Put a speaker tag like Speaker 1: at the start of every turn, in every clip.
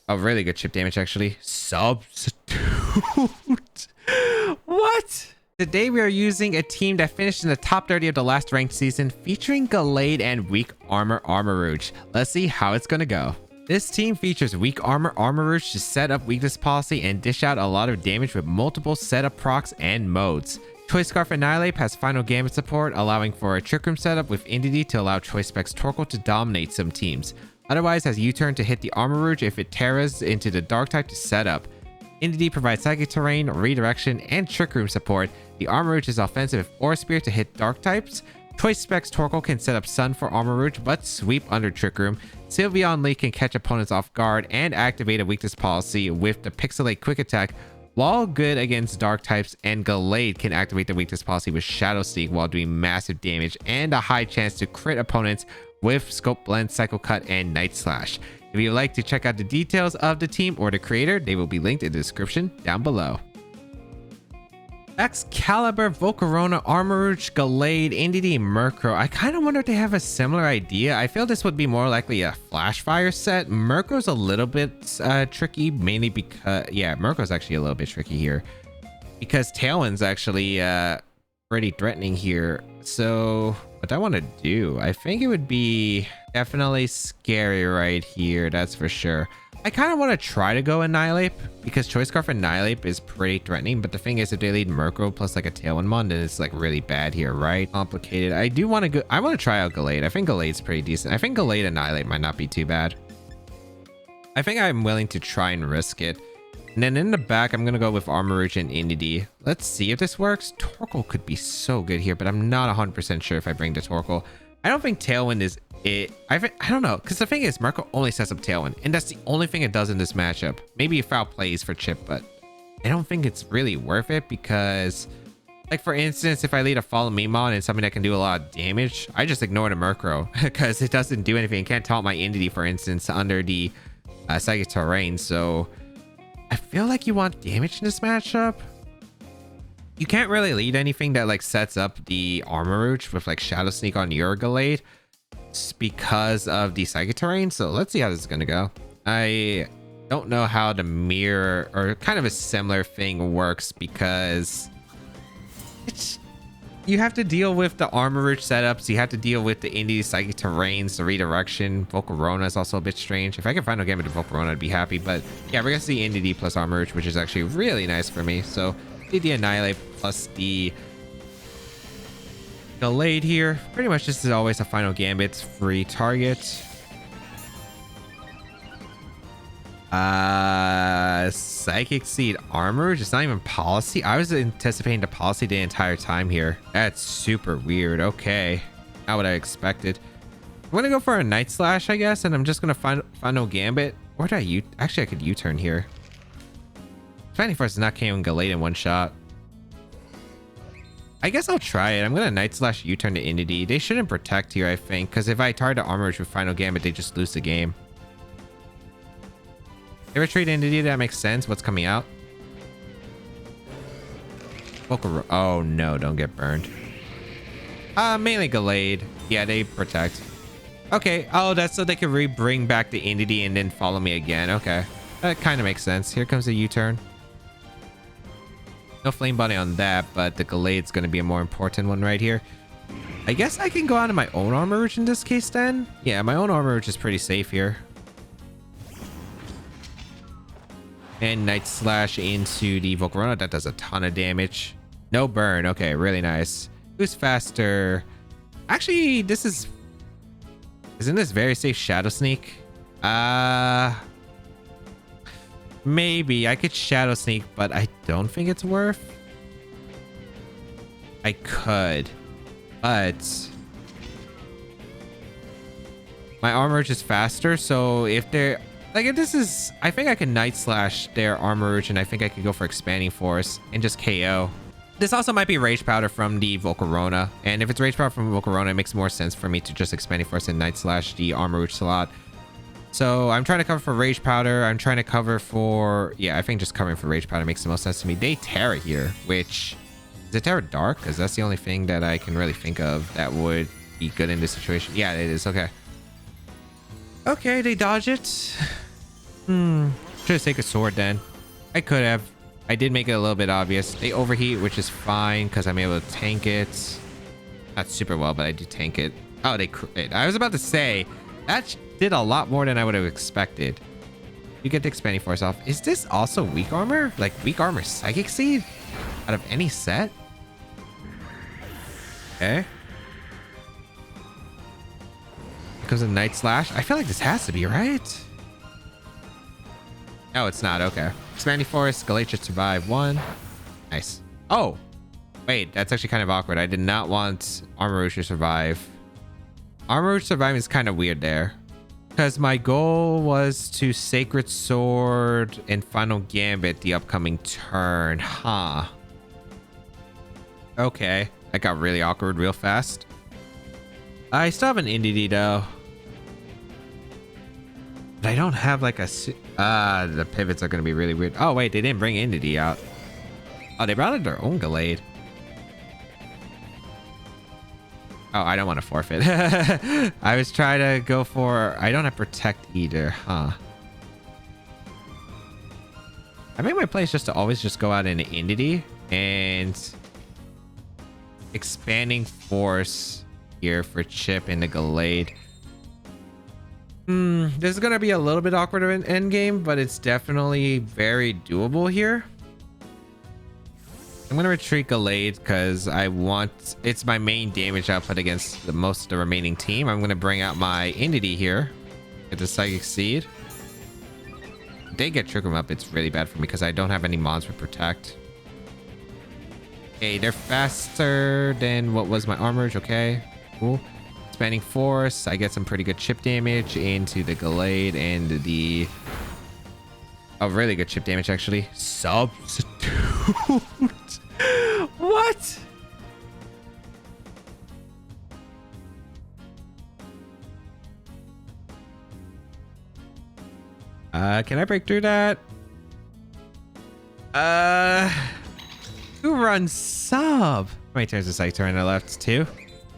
Speaker 1: Oh, really good chip damage, actually. Substitute. What? Today we are using a team that finished in the top 30 of the last ranked season, featuring Gallade and Weak Armor Armarouge. Let's see how it's gonna go. This team features Weak Armor Armarouge to set up weakness policy and dish out a lot of damage with multiple setup procs and modes. Choice Scarf Annihilate has Final Gambit support, allowing for a Trick Room setup with Entity to allow Choice Specs Torkoal to dominate some teams. Otherwise has U-turn to hit the Armarouge if it terras into the Dark type to set up. Entity provides Psychic Terrain, Redirection, and Trick Room support. The Armarouge is offensive with Aura Spear to hit Dark types. Choice Specs Torkoal can set up Sun for Armarouge but sweep under Trick Room. Sylveon Lee can catch opponents off guard and activate a weakness policy with the Pixelate Quick Attack, while good against Dark types, and Gallade can activate the weakness policy with Shadow Sneak while doing massive damage and a high chance to crit opponents with Scope Blend, Cycle Cut, and Night Slash. If you'd like to check out the details of the team or the creator, they will be linked in the description down below. Excalibur, Volcarona, Armarouge, Gallade, Entity, Murkrow. I kind of wonder if they have a similar idea. I feel this would be more likely a Flash Fire set. Murkrow's a little bit tricky, mainly because... yeah, Murkrow's actually a little bit tricky here. Because Tailwind's actually pretty threatening here. So what I want to do, I think it would be definitely scary right here. That's for sure. I kind of want to try to go Annihilate because Choice Scarf Annihilate is pretty threatening. But the thing is, if they lead Murkrow plus like a Tailwind Mon, then it's like really bad here, right? Complicated. I do want to go. I want to try out Gallade. I think Gallade's pretty decent. I think Gallade Annihilate might not be too bad. I think I'm willing to try and risk it. And then in the back, I'm going to go with Armarouge and Entity. Let's see if this works. Torkoal could be so good here, but I'm not 100% sure if I bring the Torkoal. I don't think Tailwind is it. I don't know, because the thing is, Murkrow only sets up Tailwind, and that's the only thing it does in this matchup. Maybe foul plays for Chip, but I don't think it's really worth it because, like, for instance, if I lead a Follow Me Mon and something that can do a lot of damage, I just ignore the Murkrow because it doesn't do anything. It can't taunt my Entity, for instance, under the Psychic Terrain. So I feel like you want damage in this matchup. You can't really lead anything that like sets up the Armarouge with like Shadow Sneak on your Gallade because of the Psychic Terrain. So let's see how this is gonna go. I don't know how the mirror or kind of a similar thing works because it's, you have to deal with the Armarouge setups. You have to deal with the Indie Psychic Terrains, the redirection. Volcarona is also a bit strange. If I can find a game with Volcarona, I'd be happy. But yeah, we're gonna see Indie plus Armarouge, which is actually really nice for me. So the Annihilate plus the Gallade here. Pretty much this is always a Final Gambit's free target. Psychic Seed Armarouge. It's not even policy. I was anticipating the policy the entire time here. That's super weird. Okay, not what I expected. I'm gonna go for a Night Slash, I guess, and I'm just gonna Final Gambit. Where did I actually I could U-turn here. Fighting Force is not KOing Gallade in one shot. I guess I'll try it. I'm gonna Night Slash U-turn to Entity. They shouldn't protect here, I think, because if I target Armarouge with Final Gambit, they just lose the game. They retreat Entity, that makes sense. What's coming out? Oh no, don't get burned. Mainly Gallade. Yeah, they protect. Okay, oh, that's so they can bring back the Entity and then follow me again. Okay, that kind of makes sense. Here comes the U-turn. No Flame Body on that, but the Gallade's going to be a more important one right here. I guess I can go out of my own Armarouge in this case then. Yeah, my own Armarouge is pretty safe here. And Night Slash into the Volcarona. That does a ton of damage. No burn. Okay, really nice. Who's faster? Actually, this is... Isn't this very safe Shadow Sneak? Maybe I could Shadow Sneak, but I don't think it's worth. I could, but my Armarouge is faster. So if they're like, if this is, I think I can Night Slash their Armarouge, and I think I could go for Expanding Force and just KO. This also might be Rage Powder from the Volcarona, and if it's Rage Powder from Volcarona, it makes more sense for me to just Expanding Force and Night Slash the Armarouge slot. So I'm trying to cover for Rage Powder. I'm trying to cover for... Yeah, I think just covering for Rage Powder makes the most sense to me. They Terra here, which... Is it Terra Dark? Because that's the only thing that I can really think of that would be good in this situation. Yeah, it is. Okay. Okay, they dodge it. Should have taken a sword then. I could have. I did make it a little bit obvious. They overheat, which is fine because I'm able to tank it. Not super well, but I do tank it. Oh, they crit. I was about to say that did a lot more than I would have expected. You get the expanding force off. Is this also weak armor? Like weak armor psychic seed out of any set? Okay. Because of Night Slash. I feel like this has to be, right? No, it's not. Okay. Expanding force. Gallade should survive. 1. Nice. Oh. Wait, that's actually kind of awkward. I did not want Armor to survive. Armor surviving is kind of weird there. Because my goal was to Sacred Sword and Final Gambit the upcoming turn. Huh. Okay. That got really awkward real fast. I still have an NDD though. But I don't have like a... the pivots are going to be really weird. Oh, wait. They didn't bring NDD out. Oh, they brought out their own Gallade. Oh, I don't want to forfeit. I was trying to go for... I don't have Protect either, huh? I think my play is just to always just go out in Entity and Expanding Force here for Chip and the Gallade. This is going to be a little bit awkward of an end game, but it's definitely very doable here. I'm going to retreat Gallade because I want... It's my main damage output against the most of the remaining team. I'm going to bring out my Entity here. Get the Psychic Seed. If they get Trick 'em Up, it's really bad for me because I don't have any mods with Protect. Okay, they're faster than what was my armor. Okay, cool. Expanding Force. I get some pretty good chip damage into the Gallade and the... Oh, really good chip damage, actually. Substitute. What? Can I break through that? Who runs sub? How many turns does I turn to left? 2?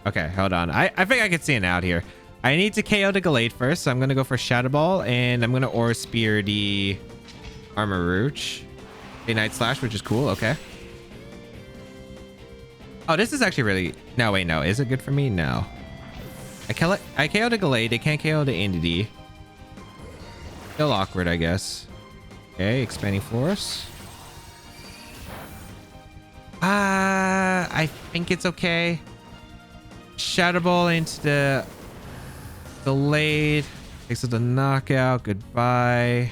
Speaker 1: Okay, hold on. I think I can see it out here. I need to KO the Gallade first, so I'm gonna go for Shadow Ball, and I'm gonna Aura Spear the Armor Rouge. A Night Slash, which is cool. Okay. Oh, this is actually really... No, wait, no. Is it good for me? No. I KO the Gallade. They can't KO the Entity. Still awkward, I guess. Okay, Expanding Force. I think it's okay. Shadow Ball into the Gallade. Takes it the knockout. Goodbye.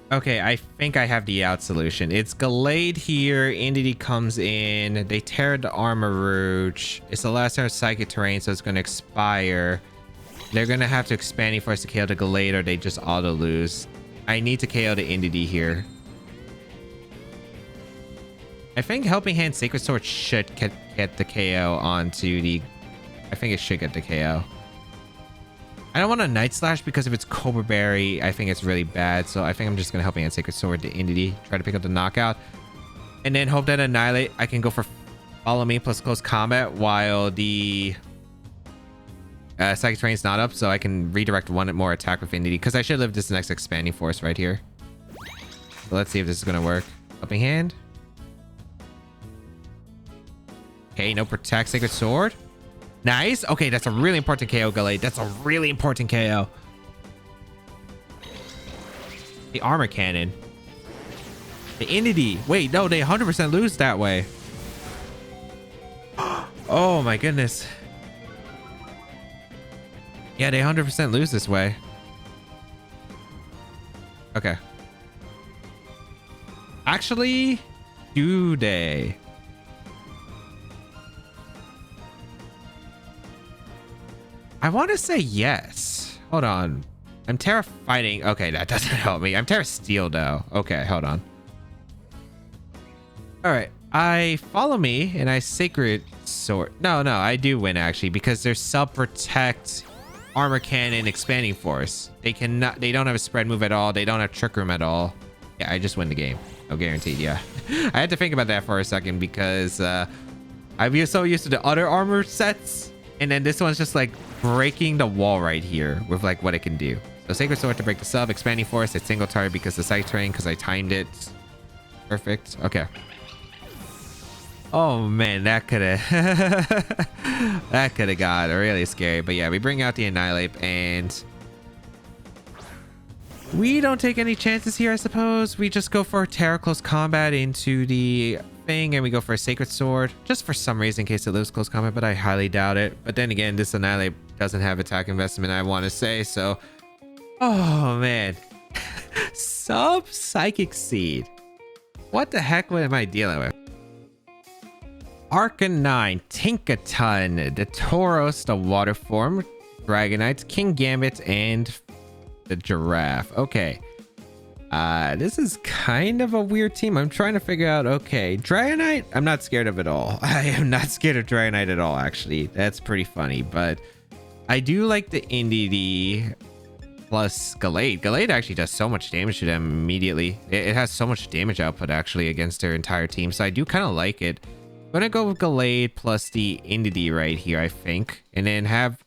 Speaker 1: Okay, I think I have the out solution. It's Gallade here. Entity comes in. They tear the Armor Rouge. It's the last turn of Psychic Terrain, so it's going to expire. They're going to have to Expanding Force to KO the Gallade, or they just auto lose. I need to KO the Entity here. I think Helping Hand Sacred Sword should get the KO onto the... I think it should get the KO. I don't want a Night Slash because if it's Cobra Berry, I think it's really bad. So I think I'm just going to Helping Hand Sacred Sword the Entity. Try to pick up the knockout. And then hope that Annihilate. I can go for Follow Me plus Close Combat while the Psychic Terrain's not up. So I can redirect one more attack with Entity. Because I should live this next Expanding Force right here. So let's see if this is going to work. Helping Hand. Okay, no Protect Sacred Sword. Nice. Okay, that's a really important KO, Gallade. That's a really important KO. The Armor Cannon. The Entity. Wait, no, they 100% lose that way. Oh my goodness. Yeah, they 100% lose this way. Okay. Actually, do they? I want to say yes. Hold on. I'm Terra Fighting. Okay, that doesn't help me. I'm Terra Steel, though. Okay, hold on. All right. I Follow Me, and I Sacred Sword. No, I do win, actually, because there's Sub-Protect, Armor Cannon, Expanding Force. They cannot... They don't have a spread move at all. They don't have Trick Room at all. Yeah, I just win the game. Oh, guaranteed, yeah. I had to think about that for a second because I'm so used to the other armor sets And then this one's just like breaking the wall right here with like what it can do. So Sacred Sword to break the sub, Expanding Force, it's single target because the Psych Terrain, because I timed it. Perfect. Okay. Oh man, that could have that could have got really scary. But yeah, we bring out the Annihilate and we don't take any chances here, I suppose. We just go for Terra Close Combat into the thing and we go for a Sacred Sword just for some reason in case it loses close combat, but I highly doubt it. But then again, this Annihilate doesn't have attack investment, I want to say. So, oh man. Sub Psychic Seed. What the heck am I dealing with? Arcanine, Tinkaton, the Tauros, the Water Form, Dragonite, King Gambit, and the Giraffe. Okay. This is kind of a weird team. I'm trying to figure out, okay, Dragonite, I'm not scared of at all. I am not scared of Dragonite at all, actually. That's pretty funny, but I do like the Indeedee plus Gallade. Gallade actually does so much damage to them immediately. It has so much damage output, actually, against their entire team, so I do kind of like it. I'm gonna go with Gallade plus the Indeedee right here, I think, and then have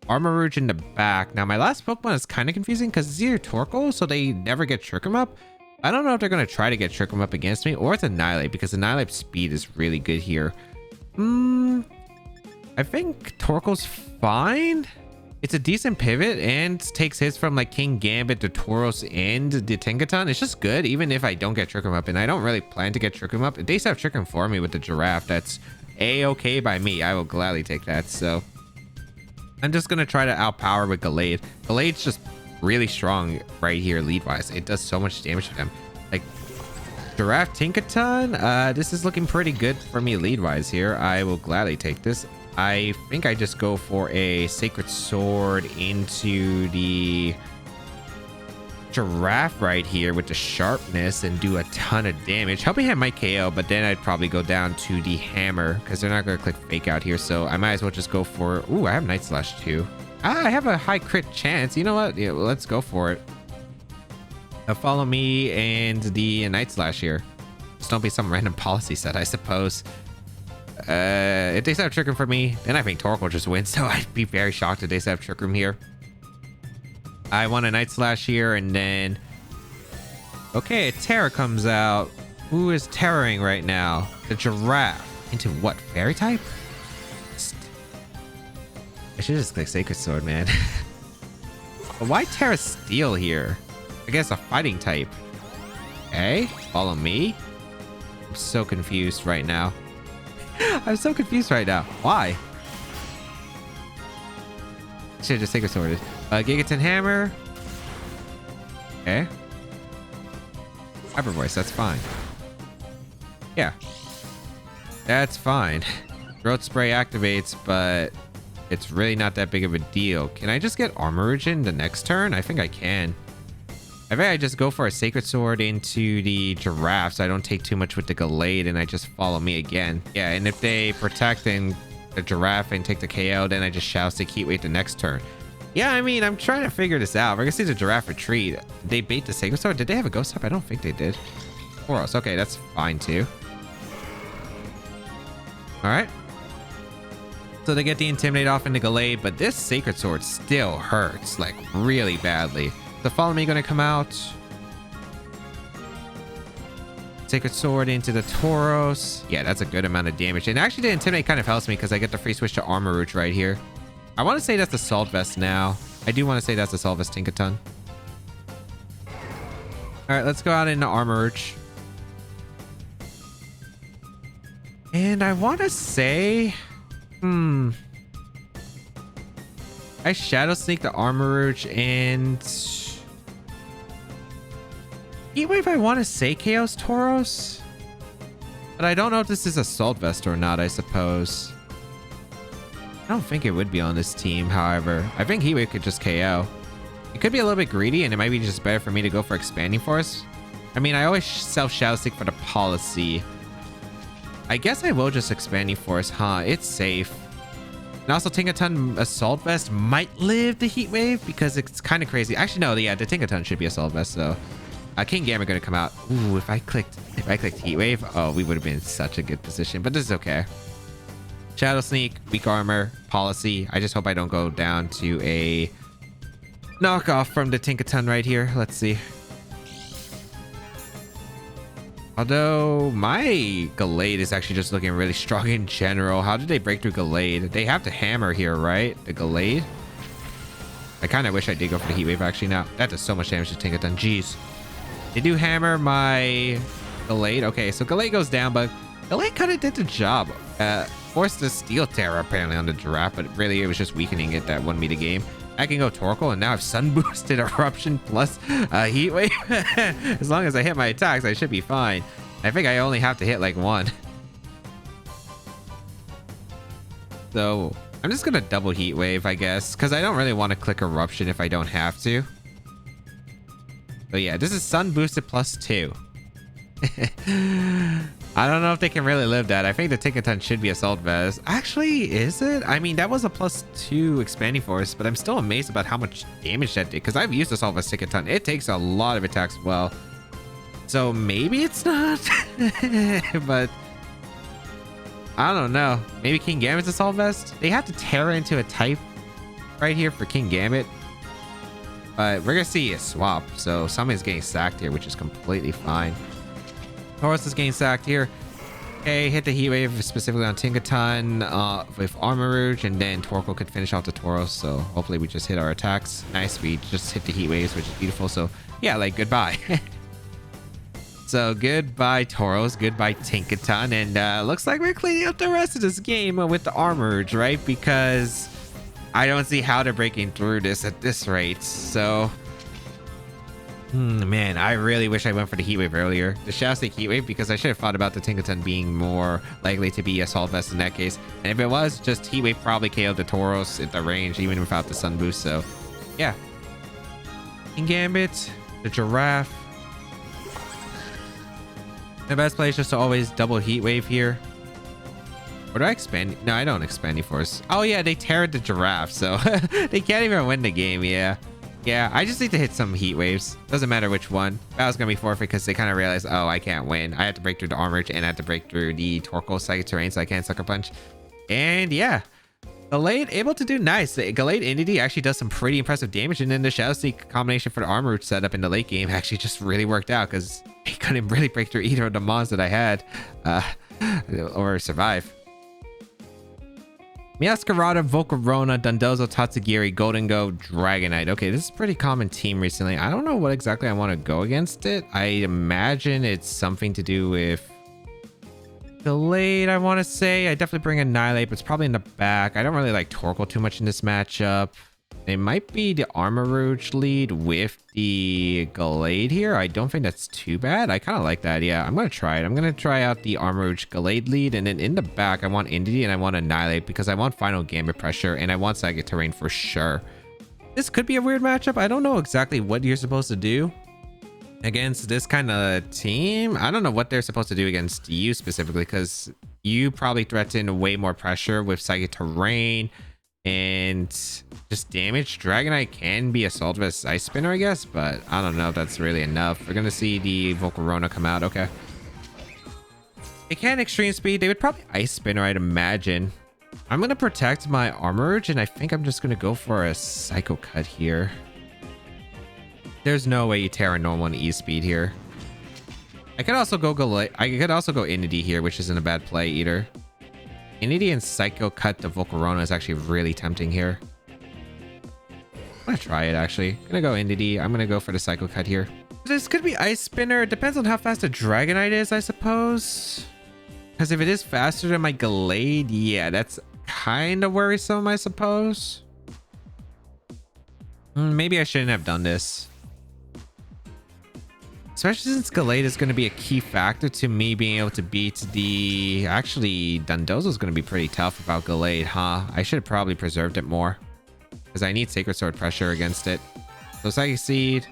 Speaker 1: Armarouge in the back. Now, my last Pokemon is kind of confusing because it's either Torkoal, so they never get Trick 'em Up. I don't know if they're going to try to get Trick 'em Up against me, or it's Annihilate, because Annihilate speed is really good here. I think Torkoal's fine. It's a decent pivot and takes hits from like King Gambit, the Tauros, and the Tinkaton. It's just good, even if I don't get Trick 'em Up, and I don't really plan to get Trick 'em Up. If they have Trick 'em for me with the Giraffe, that's a-okay by me. I will gladly take that, so I'm just going to try to outpower with Gallade. Gallade's just really strong right here lead-wise. It does so much damage to them. Like, Giraffe Tinkaton, this is looking pretty good for me lead-wise here. I will gladly take this. I think I just go for a Sacred Sword into the Giraffe right here with the Sharpness and do a ton of damage. Helping Hand might KO, but then I'd probably go down to the Hammer because they're not going to click Fake Out here. So I might as well just go for... Ooh, I have Night Slash too. I have a high crit chance. You know what? Yeah, well, let's go for it. Follow me and the Night Slash here. Just don't be some random policy set, I suppose. If they set up Trick Room for me, then I think Torkoal just wins. So I'd be very shocked if they set up Trick Room here. I want a Night Slash here, and then... Okay, a Terra comes out. Who is terroring right now? The Giraffe. Into what? Fairy type? I should just click Sacred Sword, man. But why Terra Steel here? I guess a fighting type. Okay, follow me. I'm so confused right now. I'm so confused right now. Why? Should have just Sacred Sworded. Gigaton Hammer. Okay. Hyper Voice, that's fine. Yeah. That's fine. Throat Spray activates, but it's really not that big of a deal. Can I just get Armarouge in the next turn? I think I can. I think I just go for a Sacred Sword into the Giraffe so I don't take too much with the Gallade and I just follow me again. Yeah, and if they protect and the Giraffe and take the KO, then I just Shadow Stick Heat Wave the next turn. Yeah, I mean, I'm trying to figure this out. We're gonna see the Giraffe retreat. They bait the Sacred Sword. Did they have a Ghost Type? I don't think they did. Tauros. Okay, that's fine too. Alright. So they get the Intimidate off into Gallade, but this Sacred Sword still hurts, like, really badly. The Follow Me gonna come out. Sacred Sword into the Tauros. Yeah, that's a good amount of damage. And actually, the Intimidate kind of helps me because I get the free switch to Armarouge right here. I want to say that's the Salt Vest now. I do want to say that's the Salt Vest Tinkaton. Alright, let's go out into Armarouge. And I want to say... I Shadow Sneak the Armarouge and... Heat Wave, I want to say KO's Tauros. But I don't know if this is a Salt Vest or not, I suppose. I don't think it would be on this team, however. I think Heat Wave could just KO. It could be a little bit greedy, and it might be just better for me to go for Expanding Force. I mean, I always self-Shadow Stick for the policy. I guess I will just Expanding Force, huh? It's safe. And also, Tinkaton Assault Vest might live the Heat Wave because it's kind of crazy. Actually, no, yeah, the Tinkaton should be Assault Vest, so... King Gamma gonna come out. Ooh, if I clicked Heat Wave, oh, we would have been in such a good position, but this is okay. Shadow Sneak, weak armor, policy. I just hope I don't go down to a knockoff from the Tinkaton right here. Let's see. Although my Gallade is actually just looking really strong in general. How did they break through Gallade? They have to hammer here, right? The Gallade? I kind of wish I did go for the Heat Wave actually now. That does so much damage to Tinkaton. Jeez. They do hammer my Gallade. Okay, so Gallade goes down, but Gallade kind of did the job. Forced the Steel Terror apparently on the Giraffe, but really it was just weakening it that won me the game. I can go Torkoal, and now I've Sun Boosted Eruption plus Heat Wave. As long as I hit my attacks, I should be fine. I think I only have to hit like one. So I'm just going to double Heat Wave, I guess, because I don't really want to click Eruption if I don't have to. So yeah, this is Sun Boosted plus 2. I don't know if they can really live that. I think the Tinkaton should be Assault Vest. Actually, is it? I mean, that was a plus 2 Expanding Force, but I'm still amazed about how much damage that did, because I've used Assault Vest Tinkaton. It takes a lot of attacks well. So maybe it's not. But I don't know. Maybe King Gambit's Assault Vest? They have to Terra into a type right here for King Gambit. But we're going to see a swap. So somebody's getting sacked here, which is completely fine. Tauros is getting sacked here. Okay, hit the Heat Wave specifically on Tinkaton with Armarouge, and then Torkoal could finish off the Tauros. So hopefully we just hit our attacks. Nice, we just hit the Heat Waves, which is beautiful. So yeah, like goodbye. So goodbye Tauros, goodbye Tinkaton, and looks like we're cleaning up the rest of this game with the Armarouge, right? Because I don't see how they're breaking through this at this rate. So man, I really wish I went for the Heat Wave earlier. The Shadow Sneak Heat Wave, because I should have thought about the Tinkaton being more likely to be Assault Vest in that case. And if it was, just Heat Wave probably KO'd the Tauros at the range, even without the Sun Boost. So, yeah. King Gambit, the Giraffe. The best play is just to always double Heat Wave here. Or do I expand? No, I don't Expanding Force. Oh, yeah, they teared the Giraffe, so they can't even win the game, yeah. Yeah, I just need to hit some Heat Waves. Doesn't matter which one. Battle's gonna be forfeit because they kind of realize, oh, I can't win. I have to break through the Armarouge and I have to break through the Torkoal Psychic Terrain, so I can't Sucker Punch. And yeah, Gallade able to do nice. The Gallade Entity actually does some pretty impressive damage, and then the Shadow Sneak combination for the Armarouge setup in the late game actually just really worked out because he couldn't really break through either of the mons that I had or survive. Meowscarada, Volcarona, Dondozo, Tatsugiri, Golden Go, Dragonite. Okay, this is a pretty common team recently. I don't know what exactly I want to go against it. I imagine it's something to do with Gallade, I want to say. I definitely bring Annihilate, but it's probably in the back. I don't really like Torkoal too much in this matchup. It might be the Armarouge lead with the Gallade here. I don't think that's too bad. I kind of like that. Yeah, I'm going to try it. I'm going to try out the Armarouge Gallade lead. And then in the back, I want Entity and I want Annihilate because I want Final Gambit Pressure and I want Psychic Terrain for sure. This could be a weird matchup. I don't know exactly what you're supposed to do against this kind of team. I don't know what they're supposed to do against you specifically because you probably threaten way more pressure with Psychic Terrain and just damage. Dragonite can be Assault Vest Ice Spinner, I guess, but I don't know if that's really enough. We're gonna see the Volcarona come out. Okay, they can Extreme Speed. They would probably Ice Spinner, I'd imagine. I'm gonna protect my Armarouge, and I think I'm just gonna go for a Psycho Cut here. There's no way you Terra normal and E-Speed here. I could also go I could also go Entity here, which isn't a bad play either. Entity and Psycho Cut the Volcarona is actually really tempting here. I'm gonna try it actually. I'm gonna go Entity. I'm gonna go for the Psycho Cut here. This could be Ice Spinner. It depends on how fast the Dragonite is, I suppose. Because if it is faster than my Gallade, yeah, that's kind of worrisome, I suppose. Maybe I shouldn't have done this. Especially since Gallade is going to be a key factor to me being able to beat the... Actually, Dondozo is going to be pretty tough without Gallade, huh? I should have probably preserved it more. Because I need Sacred Sword pressure against it. So Psychic Seed.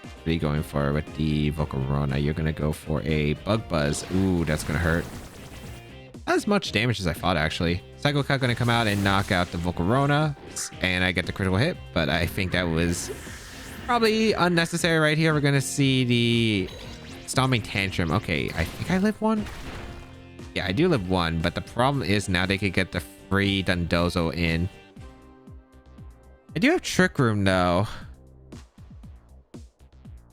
Speaker 1: What are you going for with the Volcarona? You're going to go for a Bug Buzz. Ooh, that's going to hurt. Not as much damage as I thought, actually. Psycho Cut going to come out and knock out the Volcarona. And I get the critical hit. But I think that was... probably unnecessary right here. We're going to see the Stomping Tantrum. Okay, I think I live one. Yeah, I do live 1, but the problem is now they could get the free Dondozo in. I do have Trick Room though.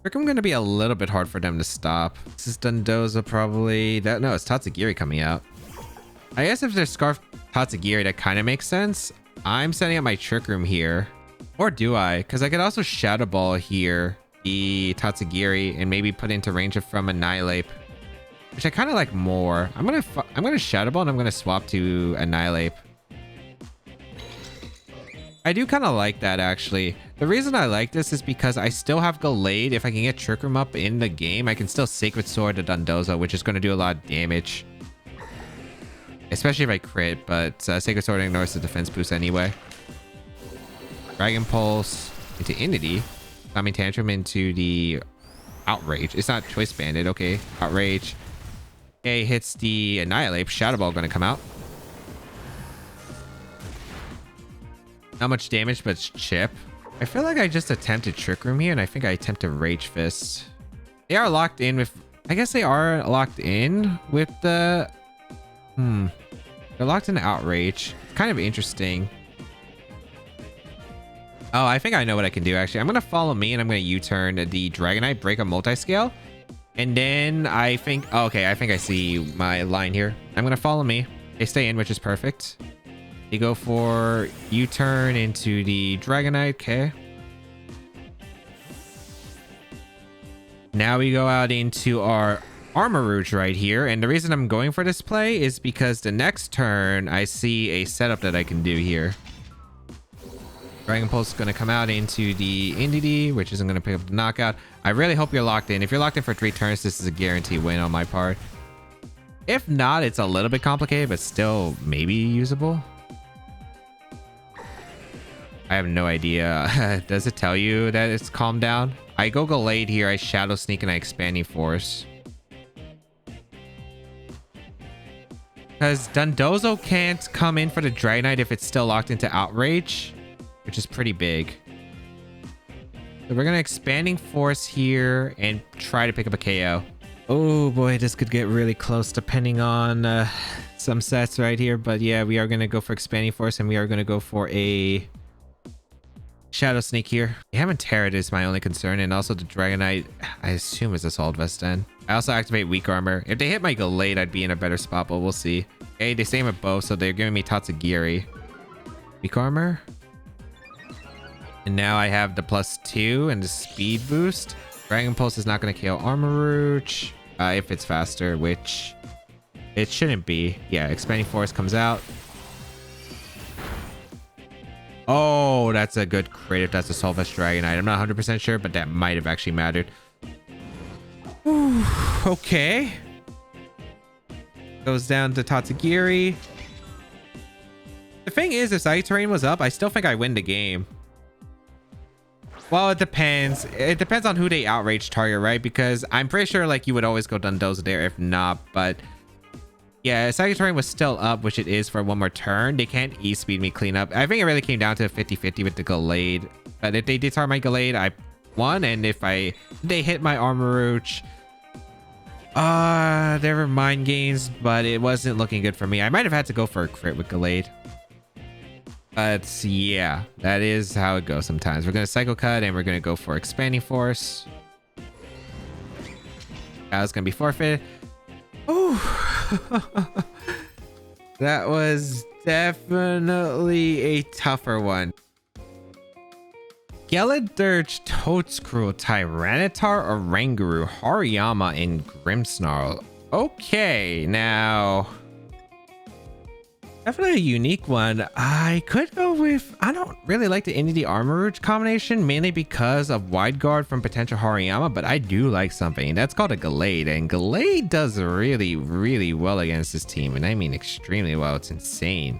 Speaker 1: Trick Room gonna be a little bit hard for them to stop. This is Dondozo probably. No, it's Tatsugiri coming out. I guess if there's Scarf Tatsugiri, that kind of makes sense. I'm setting up my Trick Room here. Or do I? Because I could also Shadow Ball here the Tatsugiri and maybe put into range from Annihilate, which I kind of like more. I'm gonna Shadow Ball and I'm gonna swap to Annihilate. I do kind of like that actually. The reason I like this is because I still have Gallade. If I can get Trick Room up in the game, I can still Sacred Sword to Dondozo, which is going to do a lot of damage. Especially if I crit, but Sacred Sword ignores the defense boost anyway. Dragon Pulse into Entity. I mean Tantrum into the Outrage. It's not Choice Banded. Okay, Outrage. Okay, hits the Annihilate. Shadow Ball going to come out. Not much damage, but it's chip. I feel like I just attempted Trick Room here, and I think I attempted Rage Fist. They are locked in with... I guess they are locked in with the... They're locked in Outrage. It's kind of interesting. Oh, I think I know what I can do, actually. I'm going to follow me, and I'm going to U-turn the Dragonite, break a multi-scale. And then I think... Oh, okay, I think I see my line here. I'm going to follow me. They stay in, which is perfect. You go for U-turn into the Dragonite. Okay. Now we go out into our Armarouge right here. And the reason I'm going for this play is because the next turn I see a setup that I can do here. Dragon Pulse is going to come out into the Entity, which isn't going to pick up the knockout. I really hope you're locked in. If you're locked in for 3 turns, this is a guaranteed win on my part. If not, it's a little bit complicated, but still maybe usable. I have no idea. Does it tell you that it's calmed down? I go Gallade here. I Shadow Sneak and I Expanding Force. Because Dondozo can't come in for the Dragonite if it's still locked into Outrage, which is pretty big. So we're going to Expanding Force here and try to pick up a KO. Oh boy, this could get really close depending on some sets right here. But yeah, we are going to go for Expanding Force and we are going to go for a... Shadow Sneak here. The Hamon-Terra is my only concern, and also the Dragonite, I assume, is Assault Vest then. I also activate Weak Armor. If they hit my Gallade, I'd be in a better spot, but we'll see. Okay, they same with both, so they're giving me Tatsugiri. Weak Armor. And now I have the +2 and the Speed Boost. Dragon Pulse is not going to kill Armarouge if it's faster, which it shouldn't be. Yeah, Expanding Force comes out. Oh, that's a good crit if that's a Assault-Vest Dragonite. I'm not 100% sure, but that might have actually mattered. Whew, okay. Goes down to Tatsugiri. The thing is, if Psychic Terrain was up, I still think I win the game. Well, it depends. It depends on who they Outrage target, right? Because I'm pretty sure like you would always go Dondozo there if not, but... Yeah, if Psychic Terrain was still up, which it is for one more turn, they can't E-speed me clean up. I think it really came down to 50-50 with the Gallade. But if they did target my Gallade, I won. And if they hit my Armarouge, there were mind games, but it wasn't looking good for me. I might have had to go for a crit with Gallade. But yeah, that is how it goes sometimes. We're going to Psycho Cut and we're going to go for Expanding Force. That was going to be forfeit. Oh. That was definitely a tougher one. Gallade, Toadscrew, Tyranitar, Oranguru, Hariyama, and Grimmsnarl. Okay, now... Definitely a unique one. I could go with... I don't really like the Entity Armarouge combination, mainly because of Wide Guard from potential Hariyama, but I do like something. That's called a Gallade, and Gallade does really, really well against this team, and I mean extremely well. It's insane.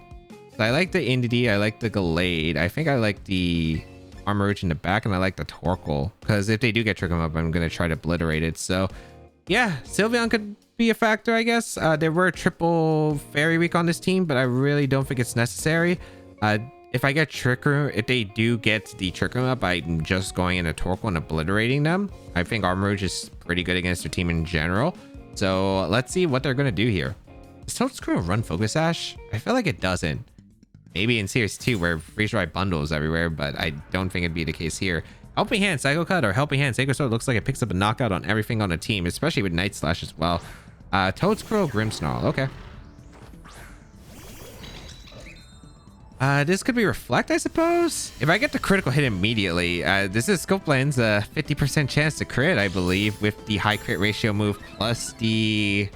Speaker 1: So I like the Entity, I like the Gallade. I think I like the Armarouge in the back, and I like the Torkoal, because if they do get Trick 'em Up, I'm going to try to obliterate it. So yeah, Sylveon could be a factor, I guess. There were triple Fairy Week on this team, but I really don't think it's necessary. If I get Trick Room, if they do get the Trick Room up, I'm just going into Torkoal and obliterating them. I think Armarouge is pretty good against their team in general. So let's see what they're going to do here. Does Toadscrew run Focus Sash? I feel like it doesn't. Maybe in Series 2 where Freeze Ride bundles everywhere, but I don't think it'd be the case here. Helping Hand Psycho Cut or Helping Hand Sacred Sword looks like it picks up a knockout on everything on the team, especially with Night Slash as well. Toadscrew, Grimmsnarl. Okay. This could be Reflect, I suppose. If I get the critical hit immediately, this is Scopeland's 50% chance to crit, I believe, with the high crit ratio move plus the...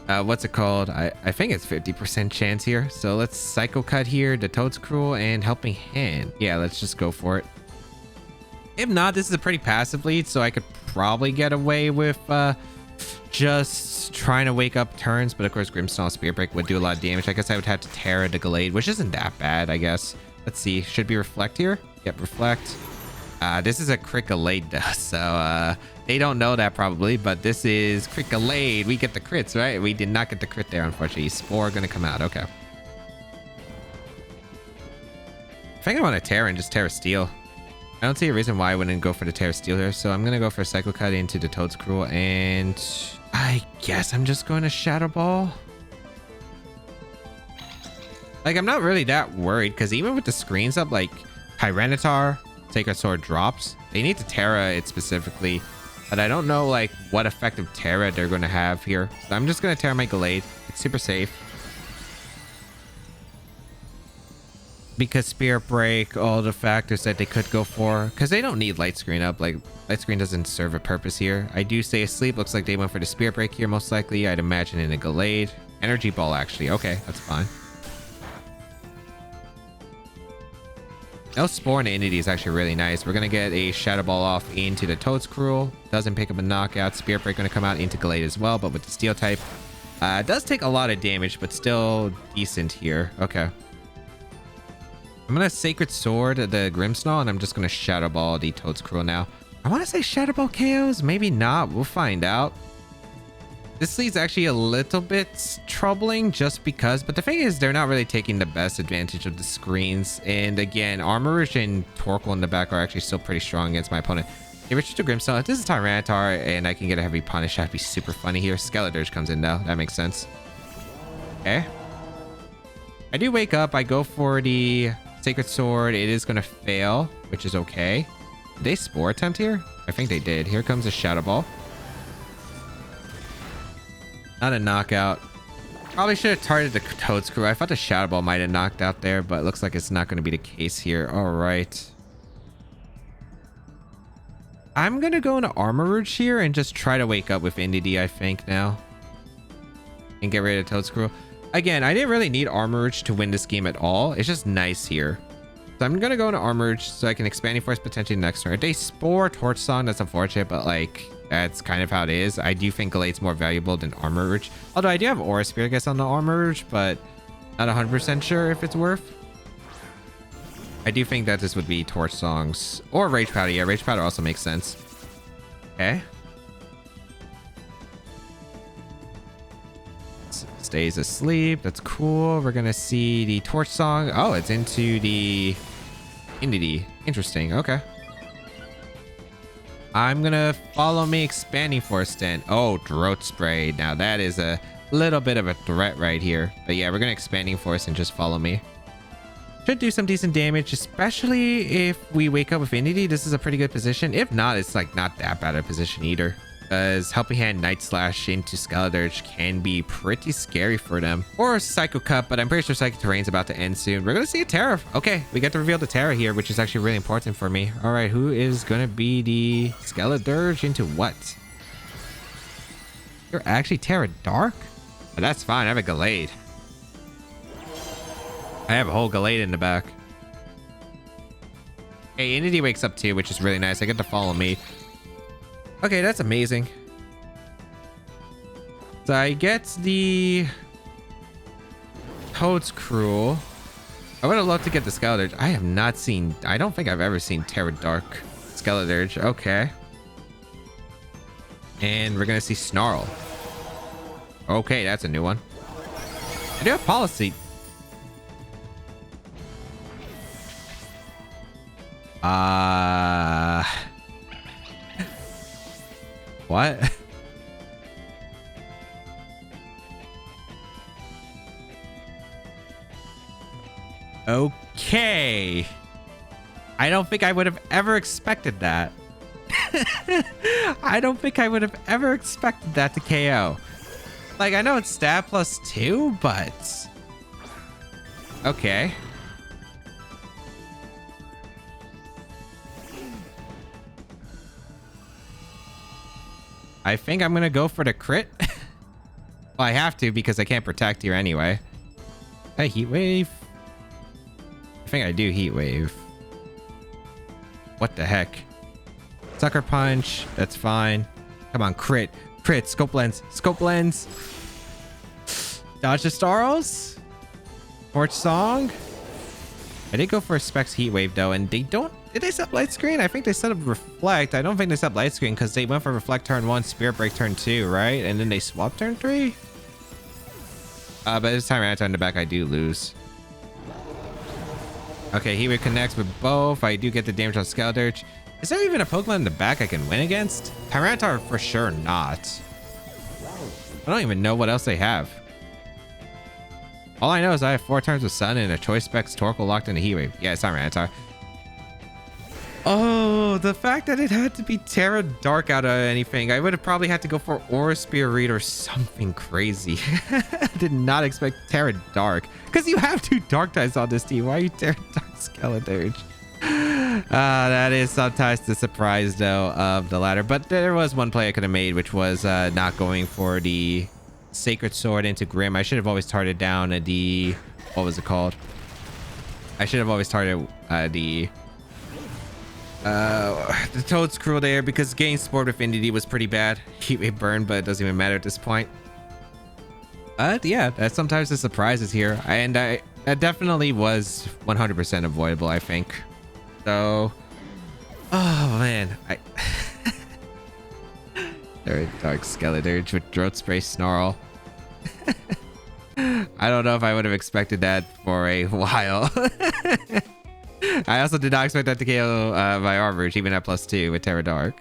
Speaker 1: what's it called? I think it's 50% chance here. So let's Psycho Cut here, the Toadscrew, and Helping Hand. Yeah, let's just go for it. If not, this is a pretty passive lead, so I could probably get away with just trying to wake up turns. But of course, Grimmsnarl Spirit Break would do a lot of damage. I guess I would have to Terra the Gallade, which isn't that bad, I guess. Let's see. Should be Reflect here. Yep, Reflect. This is a crit Gallade though, so they don't know that probably, but this is crit Gallade. We get the crits, right? We did not get the crit there, unfortunately. Spore gonna come out. Okay. I think I want to Terra and just Terra Steel. I don't see a reason why I wouldn't go for the Terra Steel here, so I'm gonna go for Psycho Cut into the Toadscrew, and I guess I'm just going to Shadow Ball. Like, I'm not really that worried, because even with the screens up, like Tyranitar, Sacred Sword drops, they need to Terra it specifically, but I don't know like what effective Terra they're going to have here, so I'm just going to Terra my Gallade. It's super safe because Spirit Break, all the factors that they could go for, because they don't need Light Screen up. Like, Light Screen doesn't serve a purpose here. I do stay asleep. Looks like they went for the Spirit Break here, most likely. I'd imagine in a Gallade. Energy Ball, actually. Okay, that's fine. No Spore and Entity is actually really nice. We're going to get a Shadow Ball off into the Toadscrew. Doesn't pick up a knockout. Spirit Break going to come out into Gallade as well, but with the Steel type. It does take a lot of damage, but still decent here. Okay. I'm going to Sacred Sword the Grimmsnarl, and I'm just going to Shadow Ball the Toadscrew now. I want to say Shadow Ball KOs. Maybe not. We'll find out. This lead's actually a little bit troubling just because, but the thing is they're not really taking the best advantage of the screens. And again, Armorish and Torkoal in the back are actually still pretty strong against my opponent. Hey, Richard to Grimmsnarl. If this is Tyranitar and I can get a heavy punish, that'd be super funny here. Skeledirge comes in though. That makes sense. Okay. I do wake up. I go for the Sacred Sword. It is going to fail, which is okay. Did they Spore attempt here? I think they did. Here comes a Shadow Ball. Not a knockout. Probably should have targeted the Toadscrew. I thought the Shadow Ball might have knocked out there, but it looks like it's not going to be the case here. All right. I'm going to go into Armorish here and just try to wake up with Entity, I think, now. And get rid of Toadscrew. Again, I didn't really need Armorish to win this game at all. It's just nice here. So I'm going to go into Armorish so I can Expanding Force potentially next turn. If they Spore Torch Song, that's unfortunate, but like... that's kind of how it is. I do think Gallade's more valuable than Armorish. Although I do have Aura Spear, I guess, on the Armorish, but not 100% sure if it's worth. I do think that this would be Torch Songs or Rage Powder. Yeah, Rage Powder also makes sense. Okay. Stays asleep. That's cool. We're going to see the Torch Song. Oh, it's into the Entity. Interesting. Okay. I'm gonna follow me Expanding Force then. Oh, Drought Spray. Now that is a little bit of a threat right here. But yeah, we're gonna Expanding Force and just follow me. Should do some decent damage, especially if we wake up with Entity. This is a pretty good position. If not, it's like not that bad a position either. Because Helping Hand Night Slash into Skeledirge can be pretty scary for them. Or Psycho Cut, but I'm pretty sure Psychic Terrain's about to end soon. We're going to see a Terra. Okay, we get to reveal the Terra here, which is actually really important for me. All right, who is going to be the Skeledirge into what? You're actually Terra Dark? But that's fine, I have a Gallade. I have a whole Gallade in the back. Hey, Entity wakes up too, which is really nice. I get to follow me. Okay, that's amazing. So I get the Toadscrew. I would have loved to get the Skeledirge. I have not seen... I don't think I've ever seen Terra Dark Skeledirge. Okay. And we're going to see Snarl. Okay, that's a new one. I do have Policy. What? Okay. I don't think I would have ever expected that. I don't think I would have ever expected that to KO. Like, I know it's stat plus 2, but... Okay. I think I'm gonna go for the crit. Well, I have to because I can't protect here anyway. Hey, Heat Wave. I think I do Heat Wave. What the heck? Sucker Punch. That's fine. Come on, crit. Crit. Scope Lens. Scope Lens. Dodge the Starls. Torch Song. I did go for a Specs Heat Wave though, and they don't... Did they set Light Screen? I think they set up Reflect. I don't think they set Light Screen because they went for Reflect turn 1, Spirit Break turn 2, right? And then they swapped turn 3? But this time I turn the back, I do lose. Okay, Heat Wave connects with both. I do get the damage on Skeledirge. Is there even a Pokemon in the back I can win against? Tyranitar for sure not. I don't even know what else they have. All I know is I have 4 turns of Sun and a Choice Specs Torkoal locked in a Heat Wave. Yeah, it's Tyranitar. Oh, the fact that it had to be Terra Dark out of anything. I would have probably had to go for Aura Spear Read or something crazy. I did not expect Terra Dark. Because you have 2 Dark types on this team. Why are you Terra Dark Skeledirge? That is sometimes the surprise, though, of the latter. But there was one play I could have made, which was not going for the Sacred Sword into Grim. I should have always targeted down the... What was it called? I should have always targeted the Toad Screw there, because getting Sport with Infinity was pretty bad. Heat Wave burn, but it doesn't even matter at this point. Yeah, that's sometimes the surprises here, and that definitely was 100% avoidable, I think. So, oh man, Dark Skeledirge with Throat Spray Snarl. I don't know if I would have expected that for a while. I also did not expect that to KO my Armourouge, even at +2 with Terra Dark.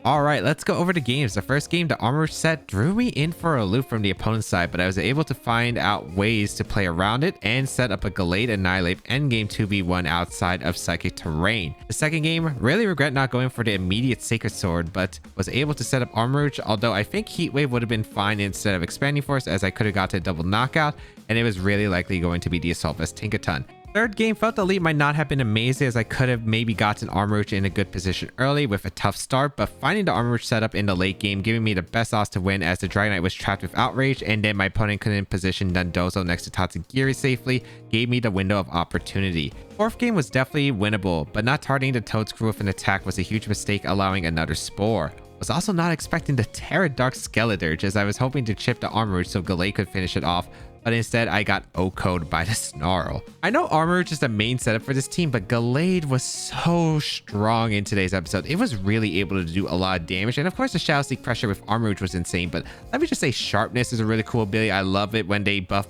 Speaker 1: Alright, let's go over the games. The first game, the Armourouge set, threw me in for a loop from the opponent's side, but I was able to find out ways to play around it and set up a Gallade Annihilate endgame 2v1 outside of Psychic Terrain. The second game, really regret not going for the immediate Sacred Sword, but was able to set up Armourouge, although I think Heat Wave would have been fine instead of Expanding Force, as I could have got to a double knockout, and it was really likely going to be the Assault Vest Tinkaton. Third game, felt the lead might not have been amazing, as I could have maybe gotten Armourouge in a good position early with a tough start, but finding the Armourouge setup in the late game giving me the best odds to win, as the Dragonite was trapped with Outrage, and then my opponent couldn't position Dondozo next to Tatsugiri safely, gave me the window of opportunity. Fourth game was definitely winnable, but not targeting the Toadscrew with an attack was a huge mistake, allowing another Spore. Was also not expecting the Terra Dark Skeledirge, as I was hoping to chip the Armourouge so Gallade could finish it off, but instead I got O-coded by the Snarl. I know Armourouge is the main setup for this team, but Gallade was so strong in today's episode. It was really able to do a lot of damage, and of course the Shadow Sneak pressure with Armourouge was insane, but let me just say Sharpness is a really cool ability. I love it when they buff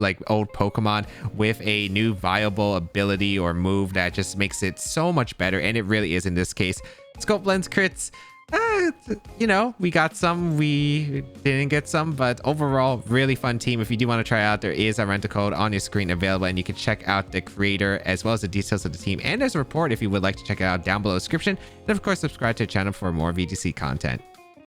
Speaker 1: like old Pokemon with a new viable ability or move that just makes it so much better, and it really is in this case. Scope Lens crits, you know, we got some, we didn't get some, but overall really fun team. If you do want to try it out, there is a rental code on your screen available, and you can check out the creator as well as the details of the team, and there's a report if you would like to check it out down below the description, and of course subscribe to the channel for more VGC content.